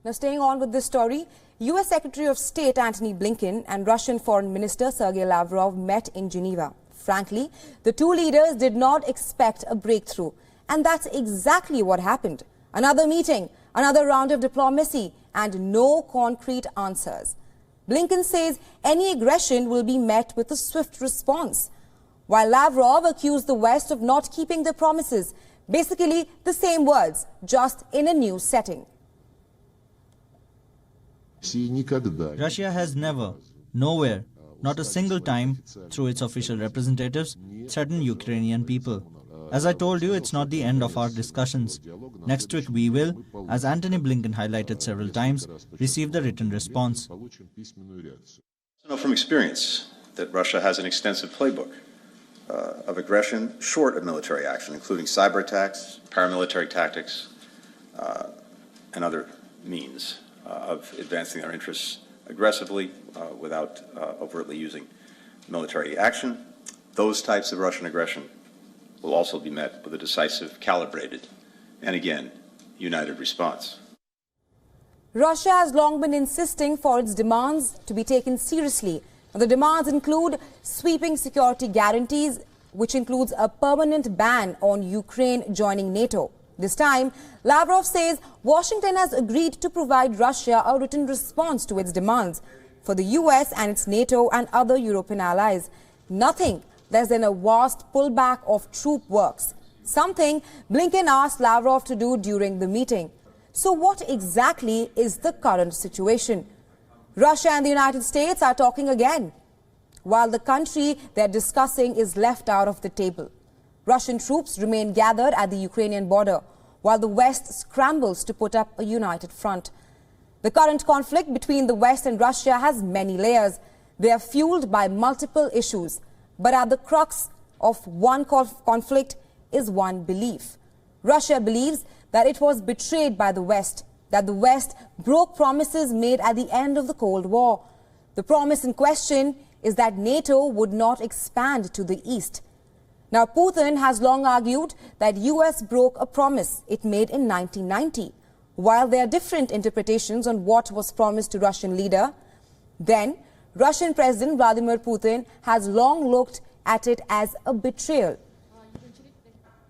Now, staying on with this story, U.S. Secretary of State Antony Blinken and Russian Foreign Minister Sergei Lavrov met in Geneva. Frankly, the two leaders did not expect a breakthrough. And that's exactly what happened. Another meeting, another round of diplomacy, and no concrete answers. Blinken says any aggression will be met with a swift response, while Lavrov accused the West of not keeping their promises. Basically, the same words, just in a new setting. Russia has never, nowhere, not a single time, through its official representatives, threatened Ukrainian people. As I told you, it's not the end of our discussions. Next week we will, as Antony Blinken highlighted several times, receive the written response. I know from experience that Russia has an extensive playbook of aggression short of military action, including cyber attacks, paramilitary tactics, and other means of advancing their interests aggressively without overtly using military action. Those types of Russian aggression will also be met with a decisive, calibrated, and again, united response. Russia has long been insisting for its demands to be taken seriously. The demands include sweeping security guarantees, which includes a permanent ban on Ukraine joining NATO. This time, Lavrov says Washington has agreed to provide Russia a written response to its demands for the US and its NATO and other European allies. Nothing less than a vast pullback of troop works, something Blinken asked Lavrov to do during the meeting. So what exactly is the current situation? Russia and the United States are talking again, while the country they're discussing is left out of the table. Russian troops remain gathered at the Ukrainian border, while the West scrambles to put up a united front. The current conflict between the West and Russia has many layers. They are fueled by multiple issues. But at the crux of one conflict is one belief. Russia believes that it was betrayed by the West, that the West broke promises made at the end of the Cold War. The promise in question is that NATO would not expand to the east. Now, Putin has long argued that US broke a promise it made in 1990. While there are different interpretations on what was promised to Russian leader, then Russian President Vladimir Putin has long looked at it as a betrayal.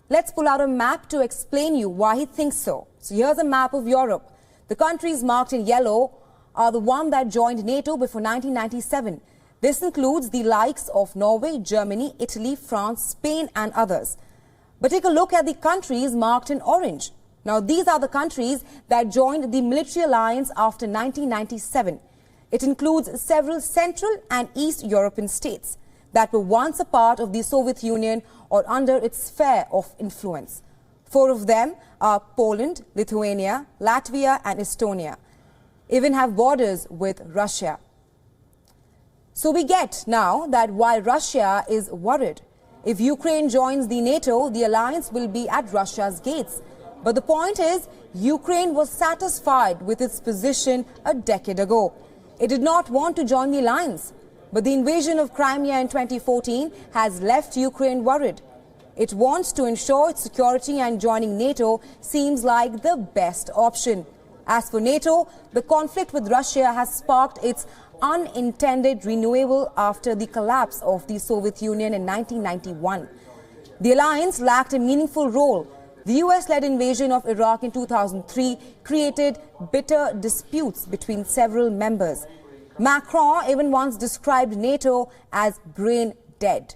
Let's pull out a map to explain you why he thinks so. So here's a map of Europe. The countries marked in yellow are the one that joined NATO before 1997. This includes the likes of Norway, Germany, Italy, France, Spain and others. But take a look at the countries marked in orange. Now these are the countries that joined the military alliance after 1997. It includes several Central and East European states that were once a part of the Soviet Union or under its sphere of influence. 4 of them are Poland, Lithuania, Latvia and Estonia, even have borders with Russia. So we get now that why Russia is worried. If Ukraine joins the NATO, the alliance will be at Russia's gates. But the point is, Ukraine was satisfied with its position a decade ago. It did not want to join the alliance. But the invasion of Crimea in 2014 has left Ukraine worried. It wants to ensure its security, and joining NATO seems like the best option. As for NATO, the conflict with Russia has sparked its unintended renewal after the collapse of the Soviet Union in 1991. The alliance lacked a meaningful role. The US-led invasion of Iraq in 2003 created bitter disputes between several members. Macron even once described NATO as brain dead.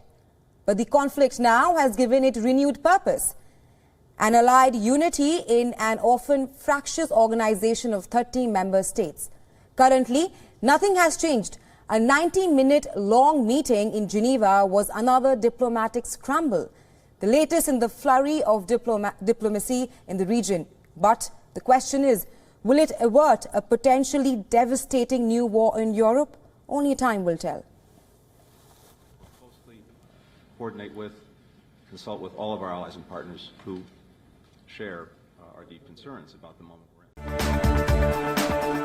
But the conflict now has given it renewed purpose. An allied unity in an often fractious organization of 30 member states. Currently, nothing has changed. A 90-minute long meeting in Geneva was another diplomatic scramble, the latest in the flurry of diplomacy in the region. But the question is, will it avert a potentially devastating new war in Europe? Only time will tell. Closely coordinate with, consult with all of our allies and partners who share our deep concerns about the moment we're in.